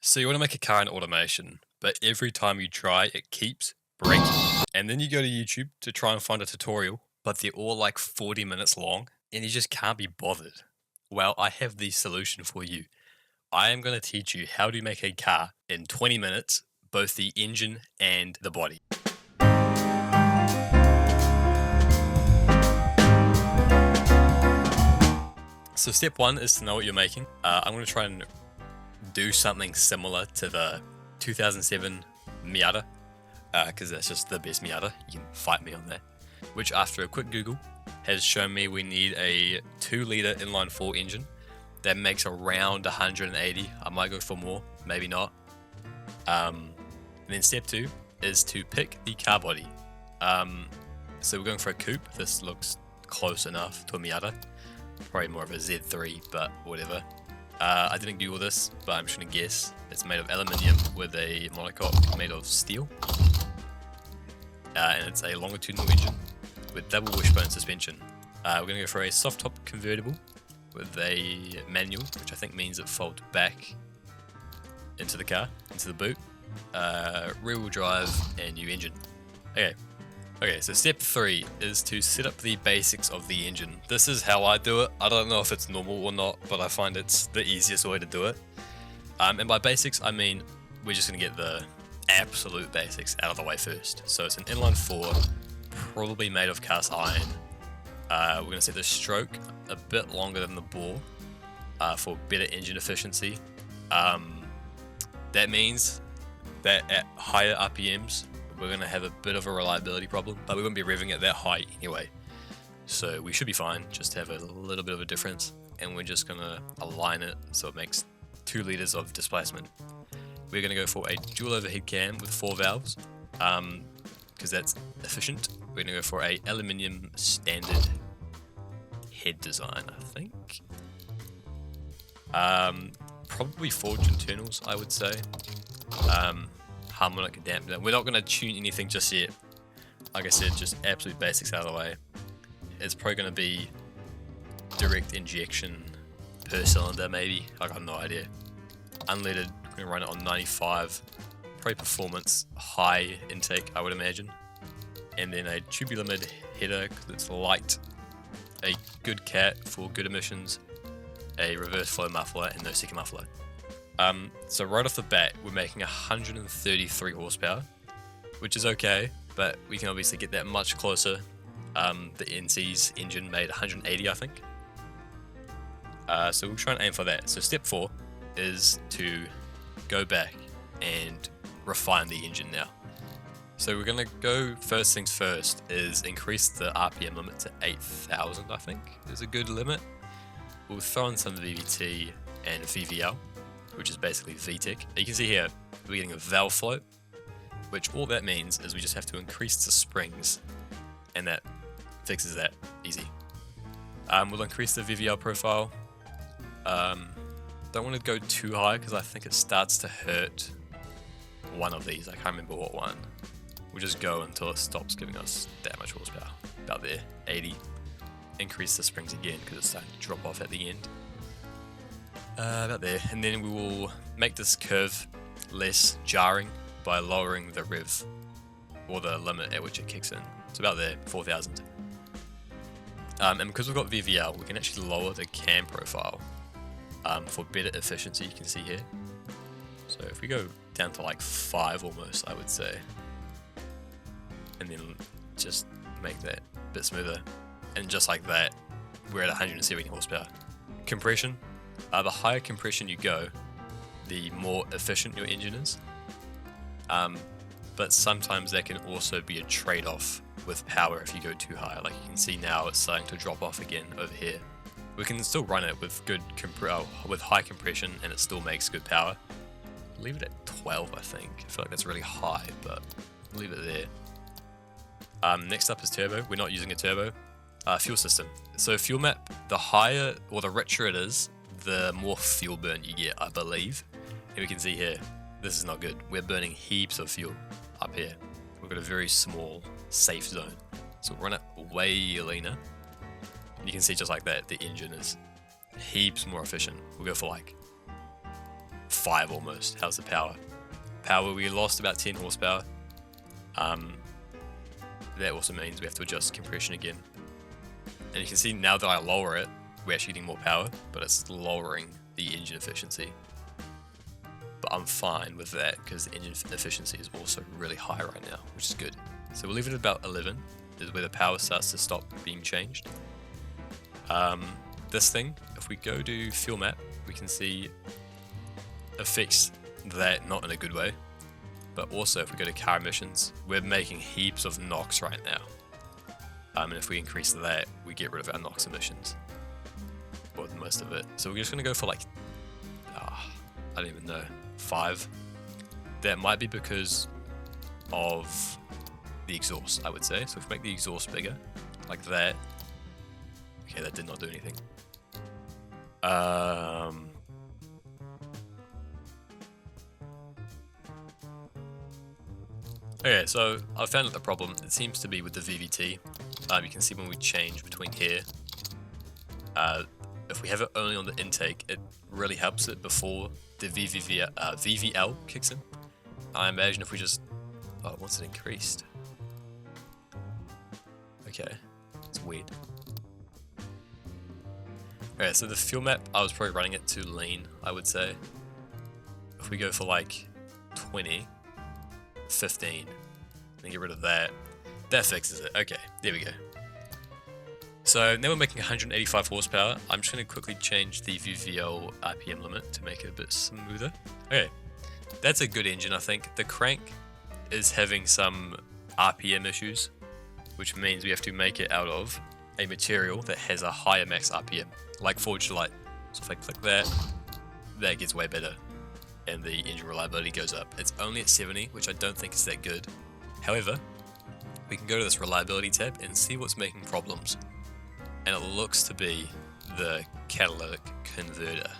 So you want to make a car in automation, but every time you try, it keeps breaking. And then you go to YouTube to try and find a tutorial, but they're all like 40 minutes long, and you just can't be bothered. Well, I have the solution for you. I am going to teach you how to make a car in 20 minutes, both the engine and the body. So step one is to know what you're making. I'm going to try and do something similar to the 2007 Miata, because that's just the best Miata. You can fight me on that. Which, after a quick Google, has shown me we need a 2-litre inline-4 engine that makes around 180. I might go for more, maybe not. And then step two is to pick the car body. So we're going for a coupe. This looks close enough to a Miata. Probably more of a Z3, but whatever. I didn't Google this, but I'm just going to guess. It's made of aluminium with a monocoque made of steel. And it's a longitudinal engine with double wishbone suspension. We're going to go for a soft top convertible with a manual, which I think means it folds back into the car, into the boot. Rear wheel drive and new engine. Okay, so step 3 is to set up the basics of the engine. This is how I do it. I don't know if it's normal or not, but I find it's the easiest way to do it. And by basics, I mean we're just going to get the absolute basics out of the way first. So it's an inline 4, probably made of cast iron. We're going to set the stroke a bit longer than the bore for better engine efficiency. That means that at higher RPMs, we're going to have a bit of a reliability problem, but we won't be revving at that high anyway. So we should be fine, just have a little bit of a difference, and we're just going to align it so it makes 2 litres of displacement. We're going to go for a dual overhead cam with 4 valves, because that's efficient. We're going to go for a aluminium standard head design, I think. Probably forged internals, I would say. Harmonic dampener. We're not going to tune anything just yet. Like I said, just absolute basics out of the way. It's probably going to be direct injection per cylinder, maybe. I got no idea. Unleaded, we're going to run it on 95. Probably performance, high intake, I would imagine. And then a tubular mid header because it's light. A good cat for good emissions. A reverse flow muffler and no second muffler. So right off the bat, we're making 133 horsepower, which is okay, but we can obviously get that much closer. The NC's engine made 180, I think. So we'll try and aim for that. So step 4 is to go back and refine the engine now. So we're going to go, first things first, is increase the RPM limit to 8,000, I think is a good limit. We'll throw in some VVT and VVL, which is basically VTEC. You can see here, we're getting a valve float, which all that means is we just have to increase the springs, and that fixes that easy. We'll increase the VVL profile. Don't want to go too high because I think it starts to hurt one of these. I can't remember what one. We'll just go until it stops giving us that much horsepower. About there, 80. Increase the springs again because it's starting to drop off at the end. About there, and then we will make this curve less jarring by lowering the rev or the limit at which it kicks in. It's about there, 4,000. And because we've got VVL, we can actually lower the cam profile for better efficiency. You can see here. So if we go down to like 5 almost, I would say, and then just make that a bit smoother, and just like that, we're at 170 horsepower. Compression. The higher compression you go, the more efficient your engine is. But sometimes that can also be a trade-off with power if you go too high. Like you can see now, it's starting to drop off again over here. We can still run it with with high compression, and it still makes good power. Leave it at 12, I think. I feel like that's really high, but leave it there. Next up is turbo. We're not using a turbo. Fuel system. So fuel map, the higher or the richer it is, the more fuel burn you get, I believe. And we can see here, this is not good. We're burning heaps of fuel up here. We've got a very small, safe zone. So we'll run it way leaner. And you can see just like that, the engine is heaps more efficient. We'll go for like 5 almost. How's the power? Power, we lost about 10 horsepower. That also means we have to adjust compression again. And you can see now that I lower it, we're actually getting more power, but it's lowering the engine efficiency. But I'm fine with that because the engine efficiency is also really high right now, which is good. So we'll leave it at about 11, is where the power starts to stop being changed. This thing, if we go to fuel map, we can see affects that not in a good way. But also if we go to car emissions, we're making heaps of NOx right now. And if we increase that, we get rid of our NOx emissions. Or most of it. So we're just going to go for like, I don't even know, 5. That might be because of the exhaust, I would say. So if we make the exhaust bigger, like that. Okay, that did not do anything. Okay, so I found out the problem. It seems to be with the VVT. You can see when we change between here. If we have it only on the intake, it really helps it before the VVL kicks in. I imagine if we just... Oh, once it increased. Okay, it's weird. Okay, so the fuel map, I was probably running it too lean, I would say. If we go for like 20, 15, and get rid of that, that fixes it. Okay, there we go. So now we're making 185 horsepower. I'm just going to quickly change the VVL RPM limit to make it a bit smoother. Okay, that's a good engine, I think. The crank is having some RPM issues, which means we have to make it out of a material that has a higher max RPM, like Forged Light. So if I click that, that gets way better, and the engine reliability goes up. It's only at 70, which I don't think is that good. However, we can go to this reliability tab and see what's making problems. And it looks to be the catalytic converter.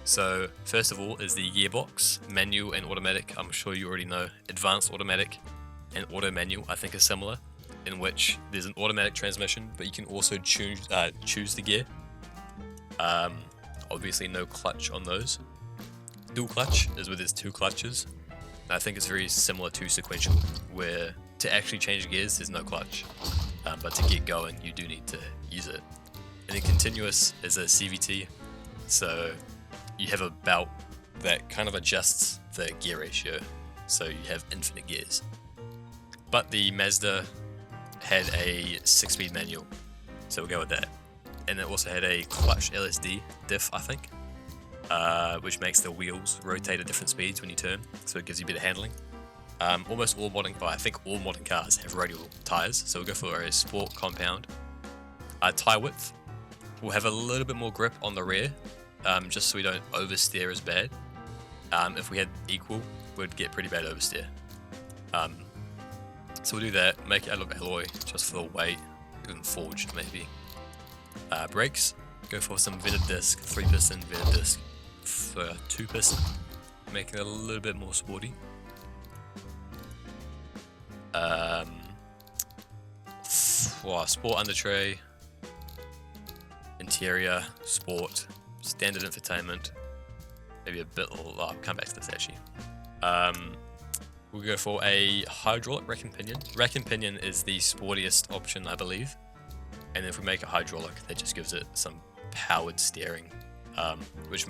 So first of all is the gearbox, manual and automatic. I'm sure you already know. Advanced automatic and auto manual I think are similar, in which there's an automatic transmission, but you can also choose the gear. Obviously no clutch on those. Dual clutch is where there's 2 clutches. I think it's very similar to sequential, where to actually change gears there's no clutch, but to get going you do need to use it. And then continuous is a CVT, so you have a belt that kind of adjusts the gear ratio, so you have infinite gears. But the Mazda had a 6-speed manual, so we'll go with that. And it also had a clutch LSD diff, I think, which makes the wheels rotate at different speeds when you turn, so it gives you better handling. Almost all modern, I think all modern cars have radial tires, so we'll go for a sport compound. Tire width, we'll have a little bit more grip on the rear, just so we don't oversteer as bad. If we had equal, we'd get pretty bad oversteer. So we'll do that, make it out of alloy just for the weight, even forged maybe. Brakes, go for some vented disc, 3-piston vented disc for 2-piston, make it a little bit more sporty. Sport under tray, interior, sport, standard infotainment, maybe a bit, I'll come back to this actually. We'll go for a hydraulic rack and pinion. Rack and pinion is the sportiest option, I believe. And then if we make a hydraulic, that just gives it some powered steering, which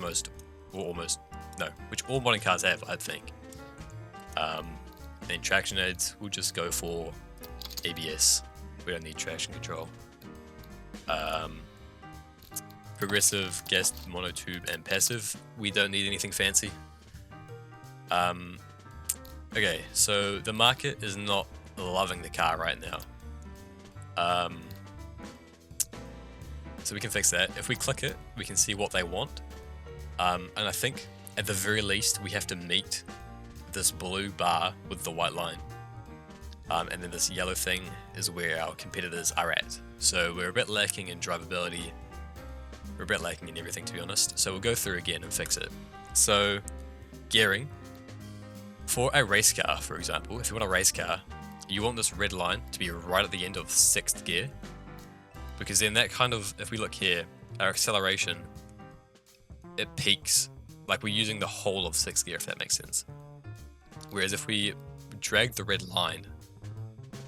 all modern cars have, I think. Then traction aids, we'll just go for ABS. We don't need traction control. Progressive, gas, monotube, and passive. We don't need anything fancy. Okay, so the market is not loving the car right now. So we can fix that. If we click it, we can see what they want. And I think at the very least, we have to meet this blue bar with the white line. And then this yellow thing is where our competitors are at. So we're a bit lacking in drivability. We're a bit lacking in everything, to be honest. So we'll go through again and fix it. So gearing. For a race car, for example, if you want a race car, you want this red line to be right at the end of 6th gear. Because then that kind of, if we look here, our acceleration, it peaks like we're using the whole of 6th gear, if that makes sense. Whereas if we drag the red line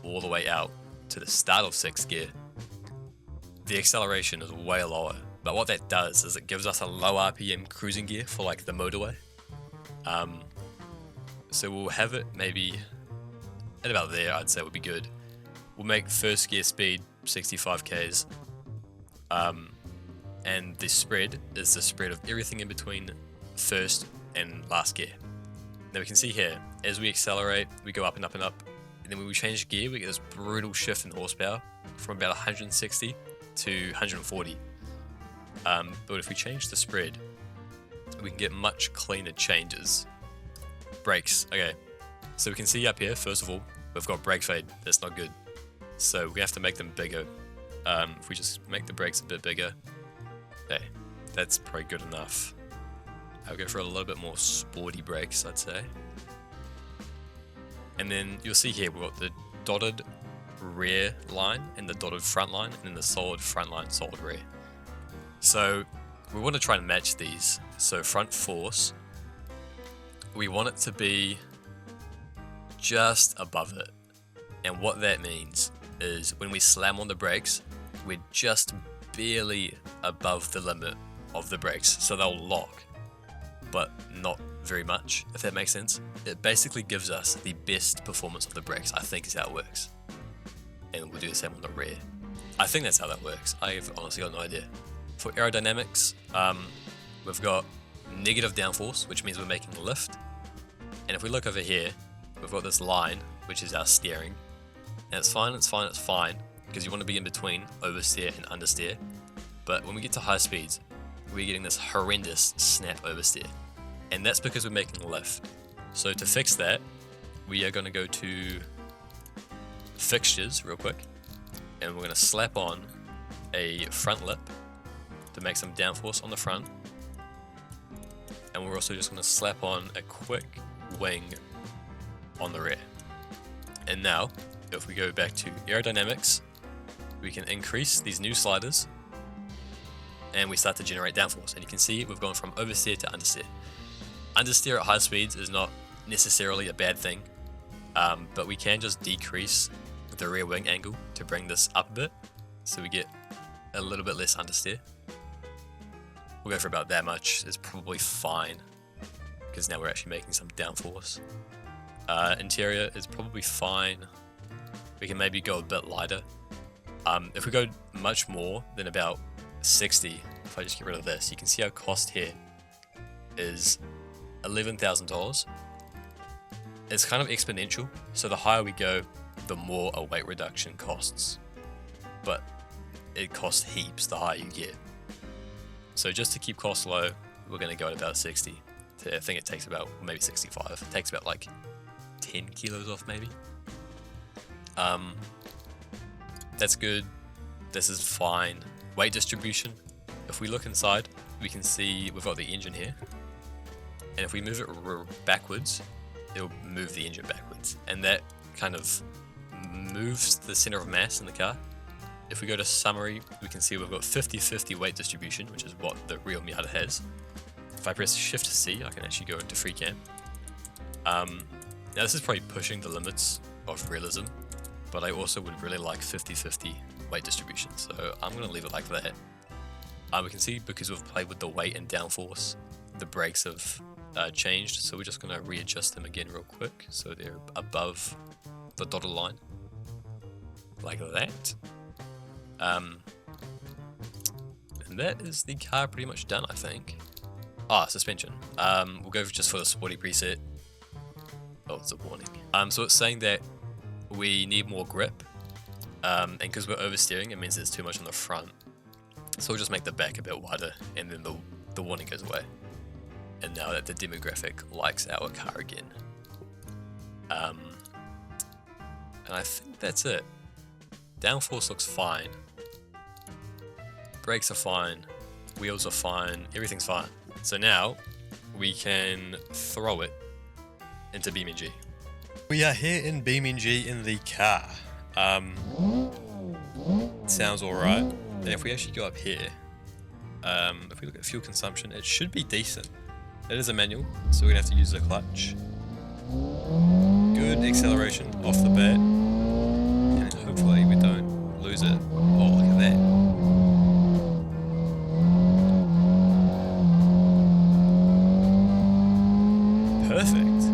all the way out to the start of 6th gear, the acceleration is way lower. But what that does is it gives us a low RPM cruising gear for like the motorway. So we'll have it maybe at about there, I'd say would be good. We'll make 1st gear speed 65 k's. And the spread is the spread of everything in between 1st and last gear. Now we can see here, as we accelerate, we go up and up and up. And then when we change gear, we get this brutal shift in horsepower from about 160 to 140. But if we change the spread, we can get much cleaner changes. Brakes, okay. So we can see up here, first of all, we've got brake fade. That's not good. So we have to make them bigger. If we just make the brakes a bit bigger, hey, that's probably good enough. I'll go for a little bit more sporty brakes, I'd say. And then you'll see here, we've got the dotted rear line and the dotted front line, and then the solid front line, solid rear. So we want to try and match these. So front force, we want it to be just above it. And what that means is when we slam on the brakes, we're just barely above the limit of the brakes. So they'll lock, but not very much, if that makes sense. It basically gives us the best performance of the brakes, I think is how it works. And we'll do the same on the rear. I think that's how that works. I've honestly got no idea. For aerodynamics, we've got negative downforce, which means we're making lift. And if we look over here, we've got this line, which is our steering. And it's fine, because you want to be in between oversteer and understeer. But when we get to high speeds, we're getting this horrendous snap oversteer. And that's because we're making lift. So to fix that, we are going to go to fixtures real quick. And we're going to slap on a front lip to make some downforce on the front. And we're also just going to slap on a quick wing on the rear. And now, if we go back to aerodynamics, we can increase these new sliders and we start to generate downforce. And you can see we've gone from oversteer to understeer. Understeer at high speeds is not necessarily a bad thing, but we can just decrease the rear wing angle to bring this up a bit, so we get a little bit less understeer. We'll go for about that much. It's probably fine, because now we're actually making some downforce. Interior is probably fine. We can maybe go a bit lighter. If we go much more than about 60, if I just get rid of this, you can see our cost here is $11,000. It's kind of exponential, so the higher we go, the more a weight reduction costs. But it costs heaps the higher you get. So just to keep costs low, we're going to go at about 60. I think it takes about maybe 65. It takes about like 10 kilos off maybe. That's good. This is fine. Weight distribution. If we look inside, we can see we've got the engine here. And if we move it backwards, it'll move the engine backwards. And that kind of moves the center of mass in the car. If we go to summary, we can see we've got 50-50 weight distribution, which is what the real Miata has. If I press Shift C, I can actually go into free cam. Now this is probably pushing the limits of realism, but I also would really like 50-50 weight distribution, so I'm going to leave it like that. We can see because we've played with the weight and downforce, the brakes have changed, so we're just going to readjust them again real quick so they're above the dotted line, like that. And that is the car pretty much done, I think. Suspension. We'll go just for the sporty preset. Oh, it's a warning. So it's saying that we need more grip, and because we're oversteering, it means there's too much on the front. So we'll just make the back a bit wider, and then the warning goes away. And now that the demographic likes our car again. And I think that's it. Downforce looks fine. Brakes are fine. Wheels are fine. Everything's fine. So now we can throw it into BeamNG. We are here in BeamNG in the car. Sounds alright. And if we actually go up here, if we look at fuel consumption, it should be decent. It is a manual, so we're gonna have to use the clutch. Good acceleration off the bat, and hopefully we don't lose it. Oh, look at that. Perfect.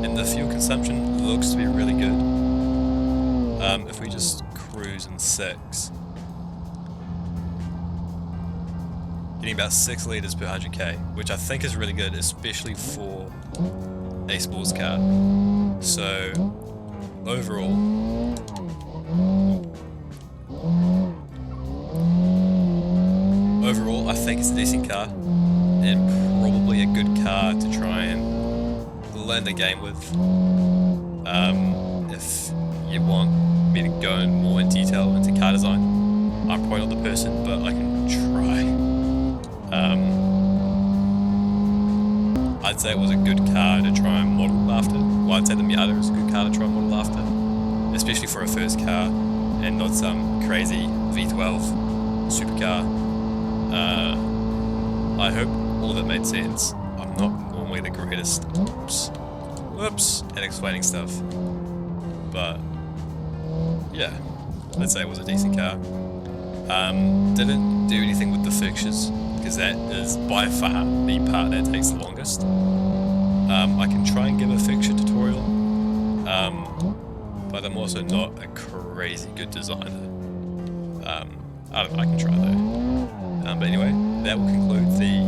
And the fuel consumption looks to be really good. If we just cruise in 6, getting about 6 litres per 100k, which I think is really good, especially for a sports car. So overall, I think it's a decent car and probably a good car to try and learn the game with. If you want me to go in more in detail into car design, I'm probably not the person, but I can try. I'd say it was a good car to try and model after. Well, I'd say the Miata is a good car to try and model after, especially for a first car and not some crazy V12 supercar. I hope all of it made sense. I'm not normally the greatest at explaining stuff, but yeah, I'd say it was a decent car. Didn't do anything with the fixtures, because that is by far the part that takes the longest. I can try and give a fixture tutorial, but I'm also not a crazy good designer. I don't know, I can try though. But anyway, that will conclude the